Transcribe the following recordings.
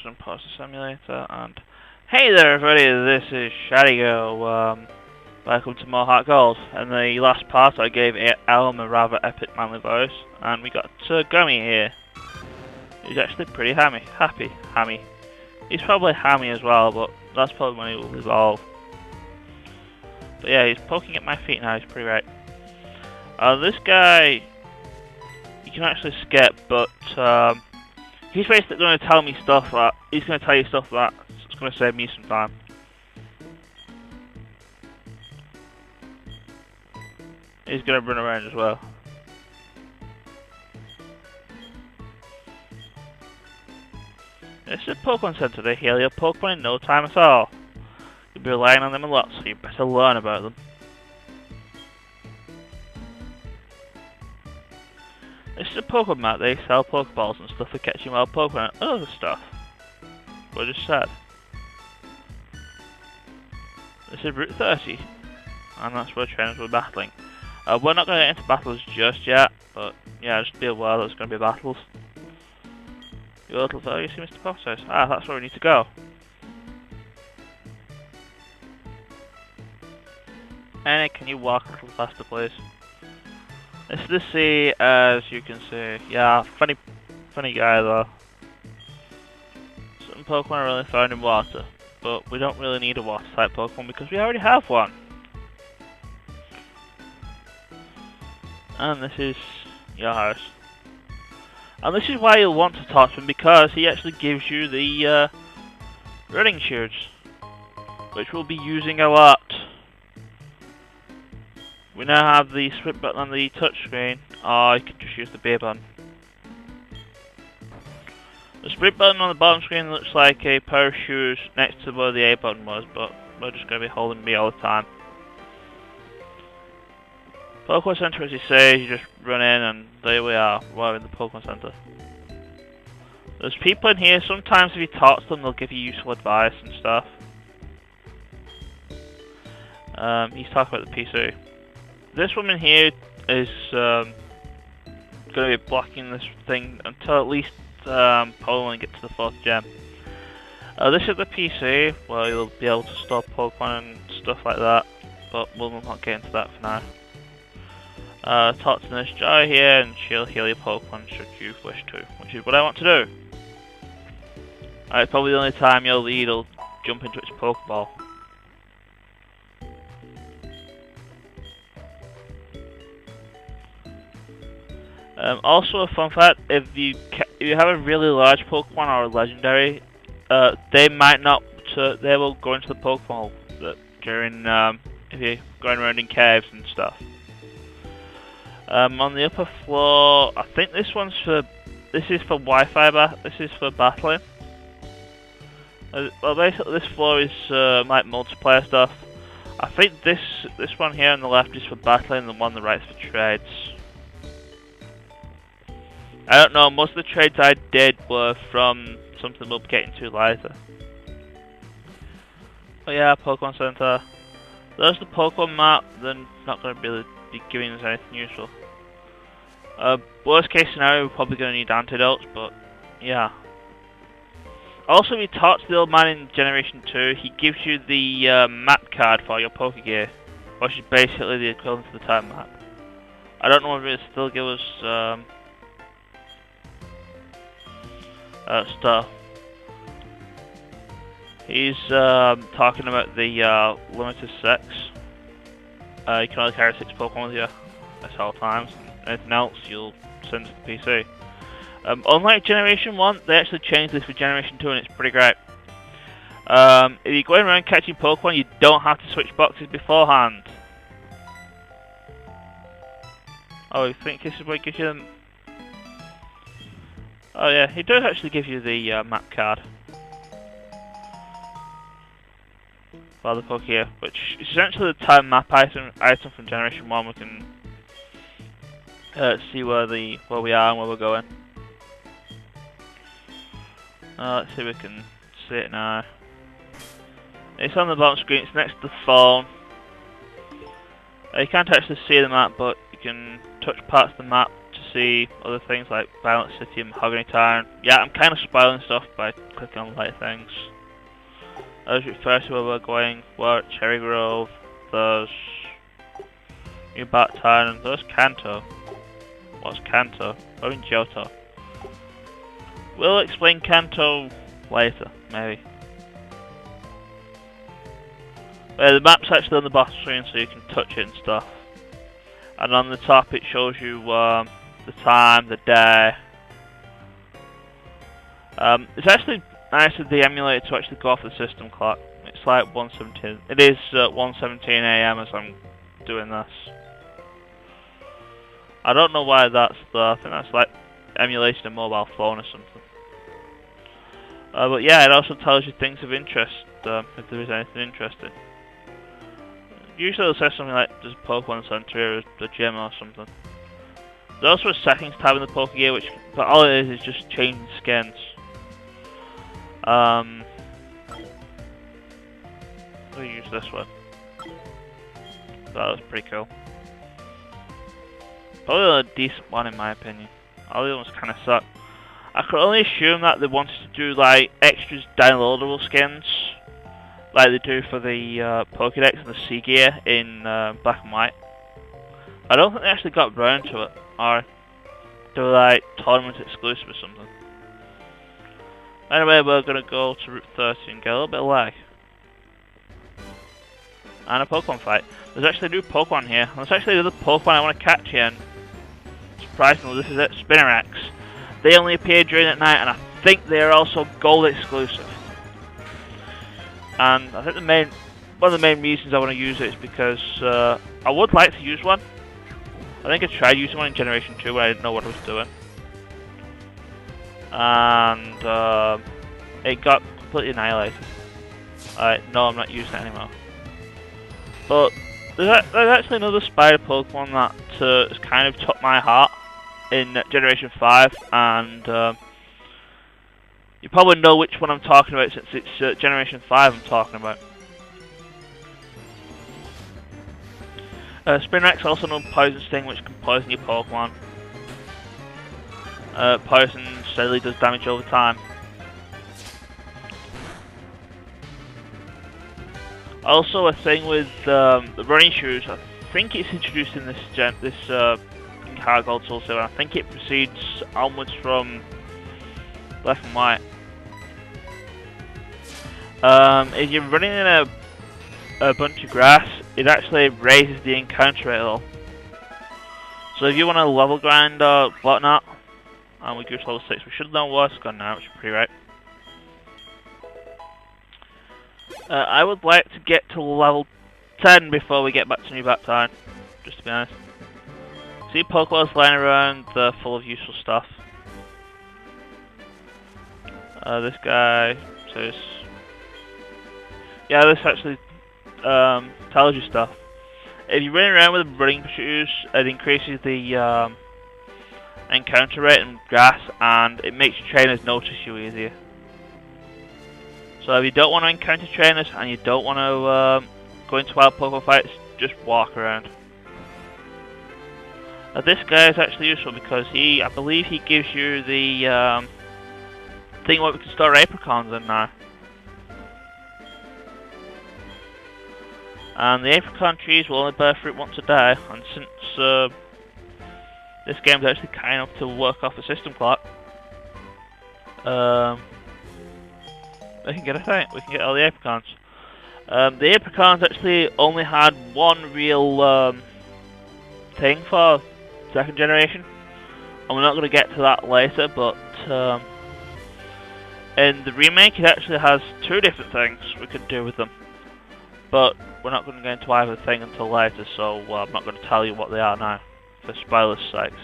Some Poster Simulator, and hey there everybody, this is HeartGold. Welcome to more HeartGold. In the last part I gave Elm a rather epic manly voice, and we got Gummy here. He's actually pretty hammy. He's probably hammy as well, but that's probably when he will evolve. But yeah, he's poking at my feet now, he's pretty right. This guy, you can actually skip, but he's basically going to tell me stuff that he's going to tell you stuff that's going to save me some time. He's going to run around as well. This is a Pokemon Center. They heal your Pokemon in no time at all. You'll be relying on them a lot, so you better learn about them. This is a Pokemon map. They sell Pokeballs and stuff for catching wild Pokemon and other stuff. What I just said. This is Route 30, and that's where trainers will be battling. We're not going to get into battles just yet, but yeah, just be aware there's going to be battles. Your little fellow, you see Mr. Potter? Ah, that's where we need to go. Annie, can you walk a little faster, please? This is the sea, as you can see. Yeah, funny guy though. Some Pokemon are really found in water, but we don't really need a water type Pokemon because we already have one. And this is your house. And this is why you'll want to talk to him, because he actually gives you the running shoes, which we'll be using a lot. We now have the sprint button on the touchscreen, or you can just use the B button. The sprint button on the bottom screen looks like a pair of shoes next to where the A button was, but we're just going to be holding B all the time. Pokemon Center, as you say, you just run in and there we are, we're in the Pokemon Center. There's people in here, sometimes if you talk to them they'll give you useful advice and stuff. He's talking about the PC. This woman here is going to be blocking this thing until at least Poland gets to the 4th gem. This is the PC where you'll be able to store Pokemon and stuff like that, but we'll not get into that for now. Talk to Nurse Joy here and she'll heal your Pokemon should you wish to, which is what I want to do. It's probably the only time your lead will jump into its Pokeball. Also, a fun fact: if you have a really large Pokemon or a legendary, they will go into the Pokeball during if you're going around in caves and stuff. On the upper floor, I think this is for Wi-Fi. This is for battling. Well, basically, this floor is like multiplayer stuff. I think this one here on the left is for battling, and the one on the right is for trades. I don't know, most of the trades I did were from something we'll be getting to later. But yeah, Pokemon Center. There's the Pokemon map, they're not going to really be giving us anything useful. Worst case scenario, we're probably going to need antidotes, but yeah. Also, we talked to the old man in Generation 2, he gives you the map card for your Pokegear, which is basically the equivalent to the time map. I don't know if it still give us stuff. He's talking about the limited 6. You can only carry 6 Pokemon with you at all times. Anything else you'll send to the PC. Unlike Generation 1, they actually changed this for Generation 2 and it's pretty great. If you're going around catching Pokemon, you don't have to switch boxes beforehand. Oh, I think this is where it gives you them. Oh yeah, he does actually give you the map card for the Pokégear, which is essentially the time map item from Generation 1. We can see where we are and where we're going. Let's see if we can see it now. It's on the bottom screen, it's next to the phone. You can't actually see the map, but you can touch parts of the map to see other things like Violent City and Mahogany Town. Yeah, I'm kind of spoiling stuff by clicking on light things. As refer to where we're going, we're at Cherry Grove, there's New Bat Town, and there's Kanto. What's Kanto? We're in Johto. We'll explain Kanto later, maybe. The map's actually on the bottom screen so you can touch it and stuff. And on the top it shows you the time, the day. It's actually nice of the emulator to actually go off the system clock. It's like 1:17. It is 1:17 AM as I'm doing this. I don't know why that's there. I think that's like emulating a mobile phone or something. But yeah, it also tells you things of interest if there is anything interesting. Usually it'll say something like there's a Pokemon Center or a gym or something. There's also a settings tab in the Pokegear, which, but all it is just changing skins. I'll use this one. That was pretty cool. Probably a decent one in my opinion. All the others kind of suck. I could only assume that they wanted to do like extras downloadable skins, like they do for the Pokédex and the Sea Gear in Black and White. I don't think they actually got round to it, or they were like tournament exclusive or something. Anyway, we're gonna go to Route 30 and get a little bit of lag. And a Pokemon fight. There's actually a new Pokemon here. And there's actually another Pokemon I want to catch here. And surprisingly, this is it, Spinnerax. They only appear during at night, and I think they are also Gold exclusive. And I think one of the main reasons I want to use it is because I would like to use one. I think I tried using one in Generation 2 when I didn't know what I was doing. And it got completely annihilated. No, I'm not using it anymore. But there's actually another spider Pokemon that has kind of took my heart in Generation 5, and you probably know which one I'm talking about since it's Generation 5 I'm talking about. Spinnerax, also known Poison Sting, which can poison your Pokemon. Poison steadily does damage over time. Also, a thing with the running shoes, I think it's introduced in this HeartGold Soul Silver. I think it proceeds onwards from Black and White. If you're running in a bunch of grass, it actually raises the encounter rate a little. So if you want to level grind or whatnot, and we go to level 6, we should know what's gone now, which is pretty right. I would like to get to level 10 before we get back to New Bat Town, just to be honest. See Pokeballs lying around, they're full of useful stuff. This guy says... Yeah, this actually tells you stuff. If you're running around with running shoes, it increases the encounter rate in grass, and it makes your trainers notice you easier. So if you don't want to encounter trainers and you don't want to go into wild Pokemon fights, just walk around. This guy is actually useful because I believe he gives you the thing where we can store apricons in now. And the apricon trees will only bear fruit once a day, and since this game is actually kind enough to work off the system clock, we can get all the apricons. The apricons actually only had one real thing for second generation, and we're not going to get to that later, but in the remake it actually has two different things we could do with them. But we're not going to go into either thing until later, so I'm not going to tell you what they are now, for spoilers' sakes.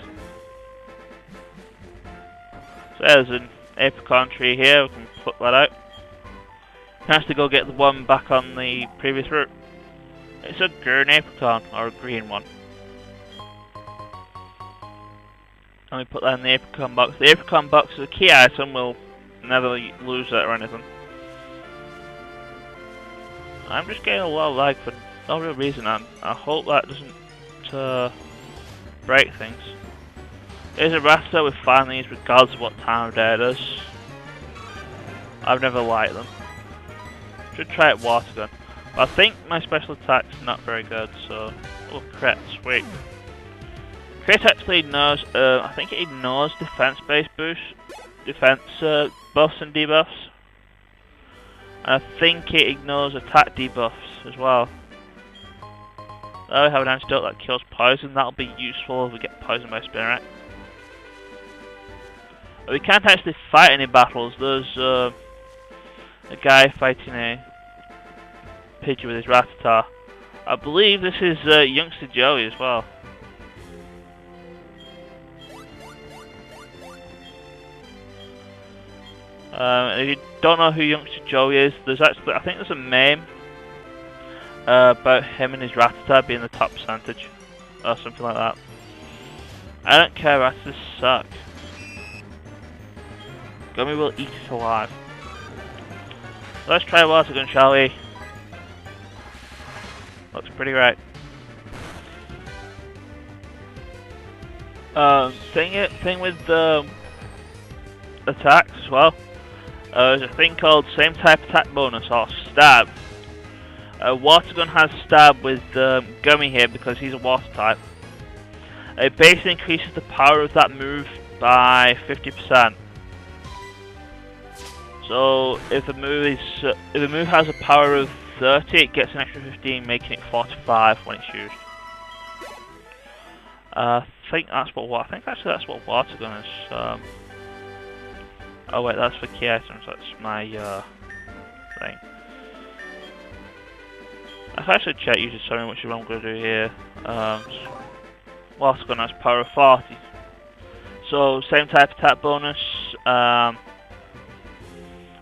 So there's an apricon tree here, we can put that out. You have to go get the one back on the previous route. It's a green apricon, or a green one. And we put that in the apricon box. The apricon box is a key item, we'll never lose it or anything. I'm just getting a lot of lag for no real reason, and I hope that doesn't break things. Here's a Rattata with fire needs regardless of what time of day it is. I've never liked them. Should try it water gun. But I think my special attack's not very good, so... Oh, crit, sweet. Crit actually ignores, I think it ignores defense-based boosts, defense buffs and debuffs. And I think it ignores attack debuffs as well. Oh, we have an antidote that kills poison. That'll be useful if we get poisoned by Spirit. But we can't actually fight any battles. There's a guy fighting a Pidgey with his Rattata. I believe this is youngster Joey as well. If you don't know who youngster Joey is, there's actually, I think there's a meme about him and his Rattata being the top percentage, or something like that. I don't care, Rattatas suck. Gummy will eat it alive. Let's try water gun, shall we? Looks pretty great. Thing with attacks as well. There's a thing called same type attack bonus or stab. Water gun has stab with Gummy here because he's a water type. It basically increases the power of that move by 50%. So if the move has a power of 30, it gets an extra 15, making it 45 when it's used. I think actually that's what water gun is. Oh wait, that's for key items. That's my thing. I can actually check you to tell me which one I'm going to do here. Water gun has power of 40. So same type attack bonus.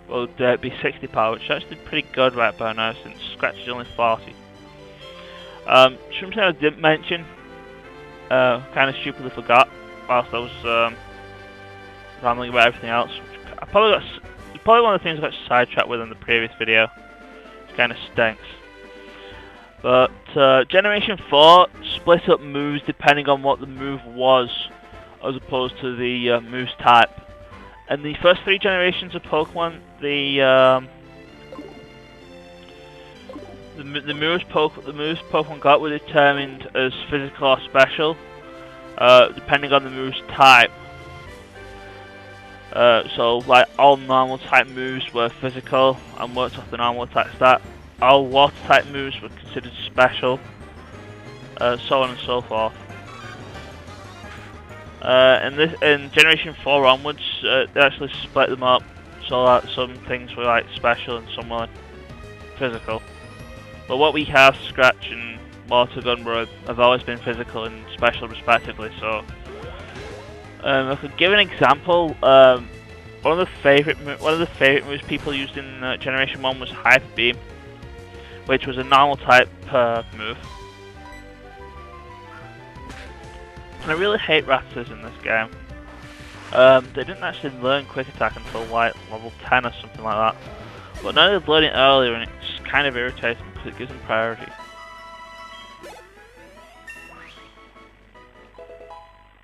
Will be 60 power, which is actually pretty good right by now since Scratch is only 40. Something I didn't mention, kind of stupidly forgot whilst I was rambling about everything else. Probably one of the things I got sidetracked with in the previous video. It kind of stinks. But Generation 4 split up moves depending on what the move was, as opposed to the move's type. And the first 3 generations of Pokemon, the moves Pokemon got were determined as physical or special, depending on the move's type. So, like, all normal type moves were physical and worked off the normal attack stat. All water type moves were considered special, so on and so forth. In Generation 4 onwards, they actually split them up so that some things were like special and some were physical. But what we have, Scratch and Water Gun, have always been physical and special respectively. So, I could give an example. One of the favorite moves people used in Generation 1 was Hyper Beam, which was a normal type move. And I really hate Rattatas in this game. They didn't actually learn Quick Attack until like level 10 or something like that. But now they've learned it earlier and it's kind of irritating because it gives them priority.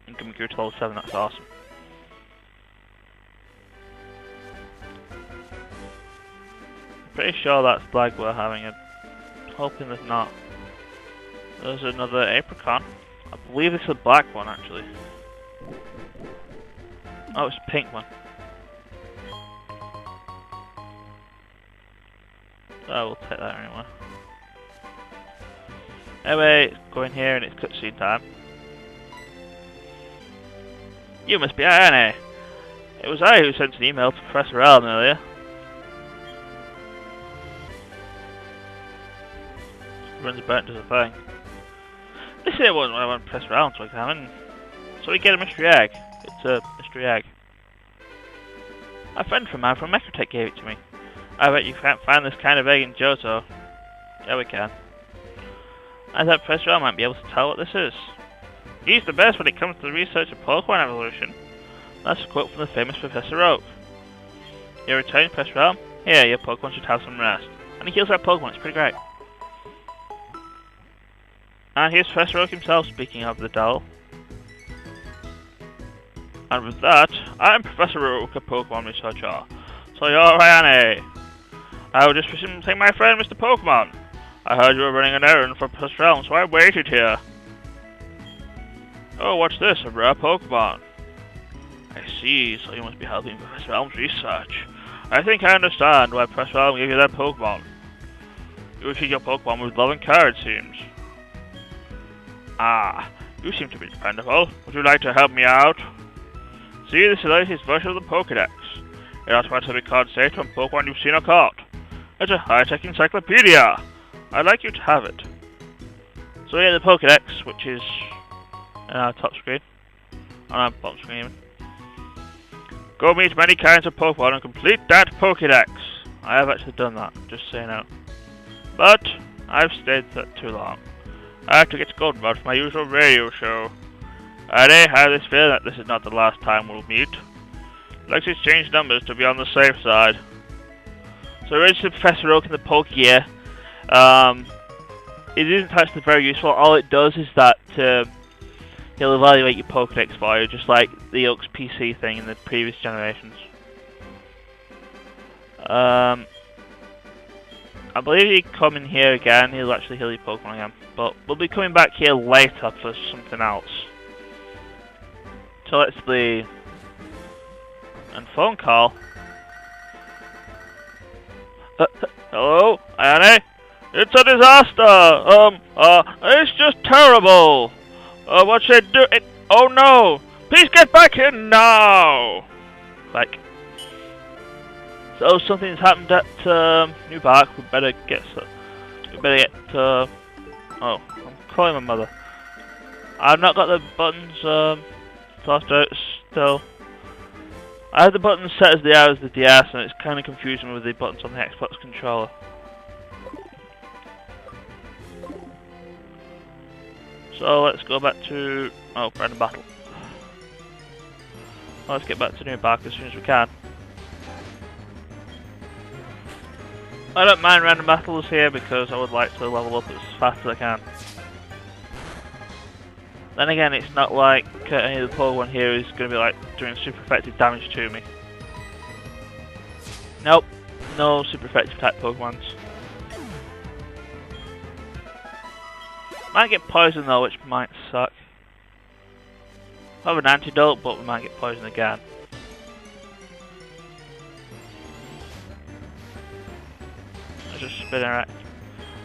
And Gummy grew to level 7, that's awesome. I'm pretty sure that's lag we're having, I'm hoping there's not. There's another Apricot. I believe it's a black one actually. Oh, it's a pink one. So we'll take that anyway. Anyway, go in here and it's cutscene time. You must be Annie. It was I who sent an email to Professor Allen earlier. Runs about and does a thing. This here wasn't what I want Professor Allen to examine. So we get a mystery egg. It's a mystery egg. A friend from mine from Mechatech gave it to me. I bet you can't find this kind of egg in Johto. Yeah, we can. I thought Professor Allen might be able to tell what this is. He's the best when it comes to the research of Pokemon evolution. That's a quote from the famous Professor Oak. You're returning, Professor Allen? Here, your Pokemon should have some rest. And he heals our Pokemon, it's pretty great. And here's Professor Oak himself, speaking of the doll. And with that, I'm Professor Oak, a Pokemon researcher. So you're Ryane. I was just visiting my friend Mr. Pokemon. I heard you were running an errand for Professor Elm, so I waited here. Oh, what's this? A rare Pokemon. I see, so you must be helping Professor Elm's research. I think I understand why Professor Elm gave you that Pokemon. You treat your Pokemon with love and care, it seems. Ah, you seem to be dependable. Would you like to help me out? See, this is the latest version of the Pokédex. It automatically records data on Pokemon you've seen or caught. It's a high-tech encyclopedia. I'd like you to have it. So yeah, the Pokédex, which is on our top screen, on our bottom screen even. Go meet many kinds of Pokemon and complete that Pokédex. I have actually done that, just so you know. But I've stayed too long. I have to get to Golden Mud for my usual radio show. I have this feeling that this is not the last time we'll meet. Let's exchange numbers to be on the safe side. So register Professor Oak in the Pokegear. It isn't actually very useful. All it does is that he'll evaluate your Pokedex for you, just like the Oak's PC thing in the previous generations. I believe you come in here again, he'll actually heal your Pokemon again. But we'll be coming back here later for something else. So let's see. And phone call. Hello, Annie? It's a disaster! It's just terrible! What should I do? Oh no! Please get back here now! Like. So something's happened at New Park. We better get. Oh, I'm calling my mother. I've not got the buttons tossed out still. I have the buttons set as they are as the DS, and it's kind of confusing with the buttons on the Xbox controller. So let's go back to random battle. Let's get back to New Park as soon as we can. I don't mind random battles here because I would like to level up as fast as I can. Then again, it's not like any of the Pokemon here is going to be like doing super effective damage to me. Nope, no super effective type Pokemons. Might get poisoned though, which might suck. I have an antidote, but we might get poisoned again. Just spinning right.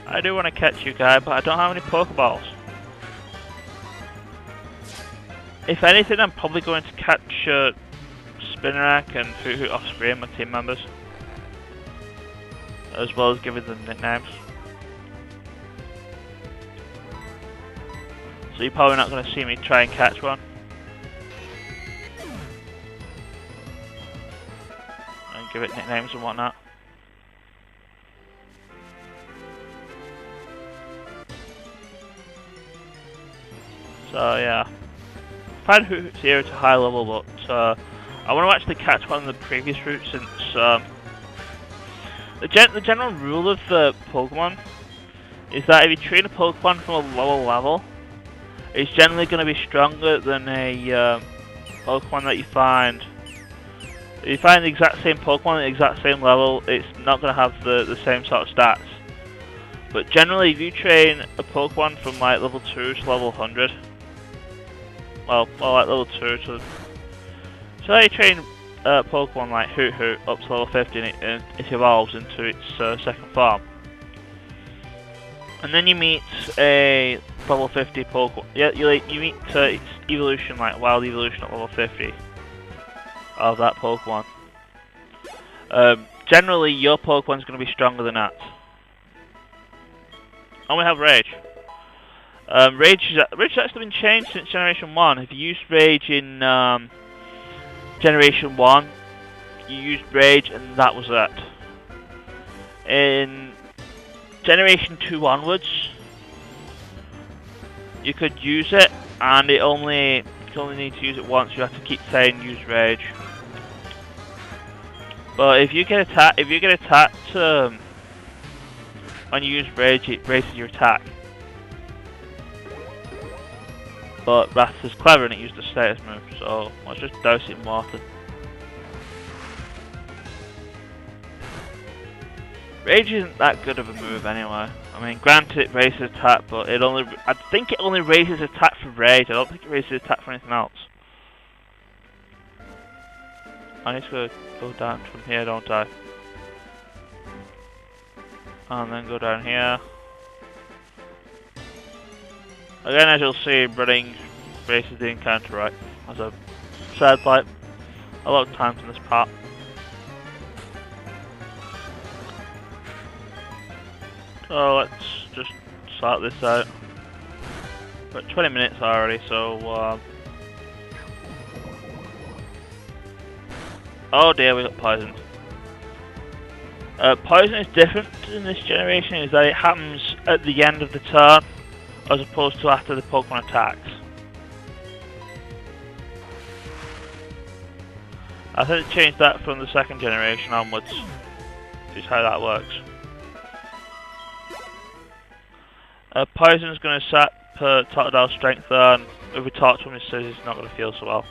I do want to catch you guy, but I don't have any Pokeballs. If anything, I'm probably going to catch Spinarak and Hoot off screen, my team members. As well as giving them nicknames. So you're probably not going to see me try and catch one. And give it nicknames and whatnot. So yeah, I've had Hoots here to high level, but I want to actually catch one of the previous routes since the general rule of the Pokemon is that if you train a Pokemon from a lower level, it's generally going to be stronger than a Pokemon that you find. If you find the exact same Pokemon at the exact same level, it's not going to have the same sort of stats. But generally, if you train a Pokemon from like level 2 to level 100, well like level 2 to... So you train Pokemon like Hoot up to level 50 and it evolves into its second form. And then you meet a level 50 Pokemon. Yeah, you meet its evolution, like wild evolution at level 50 of that Pokemon. Generally, your Pokemon's going to be stronger than that. And we have Rage. Rage has actually been changed since Generation 1. If you used Rage in Generation 1, you used Rage and that was it. In Generation 2 onwards, you could use it, and you only need to use it once. You have to keep saying use Rage. But if you get attacked, when you use Rage, it raises your attack. But Rattata's clever and it used a status move, so let's just douse it in water. Rage isn't that good of a move anyway. I mean, granted it raises attack, but I think it only raises attack for Rage. I don't think it raises attack for anything else. I need to go down from here, don't I? And then go down here. Again, as you'll see, running raises the encounter right, as I've said like a lot of times in this part. So let's just sort this out. We're at 20 minutes already, so oh dear, we got poisoned. Poison is different in this generation, is that it happens at the end of the turn, as opposed to after the Pokemon attacks. I think they changed that from the second generation onwards, is how that works. Poison is going to sap Totodile strength there, and if we talk to him he says he's not going to feel so well.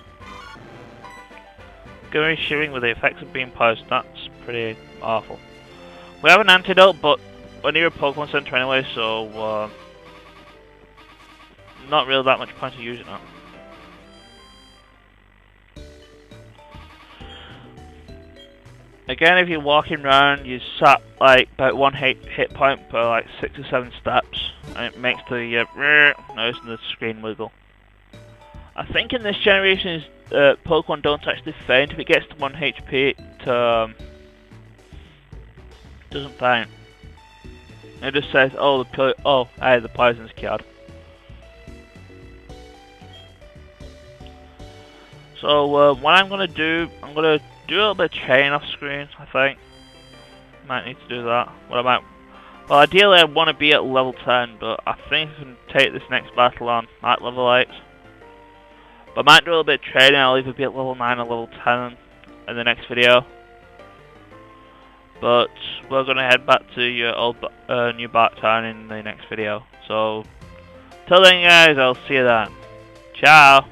Gummy shivering with the effects of being poisoned, that's pretty awful. We have an antidote, but we're near a Pokemon Center anyway, so not really that much point of using it. Again, if you're walking around, you sap like about 1 hit point per like 6 or 7 steps, and it makes the noise in the screen wiggle. I think in this generation, Pokemon don't actually faint. If it gets to 1 HP, it doesn't faint. It just says, "Oh, the poison's cured." So what I'm gonna do a little bit of chain off screen. I think might need to do that. Well, ideally I want to be at level 10, but I think I can take this next battle on at level 8. But I might do a little bit of training. I'll either be at level 9 or level 10 in the next video. But we're gonna head back to your New Bark Town in the next video. So till then, guys, I'll see you then. Ciao.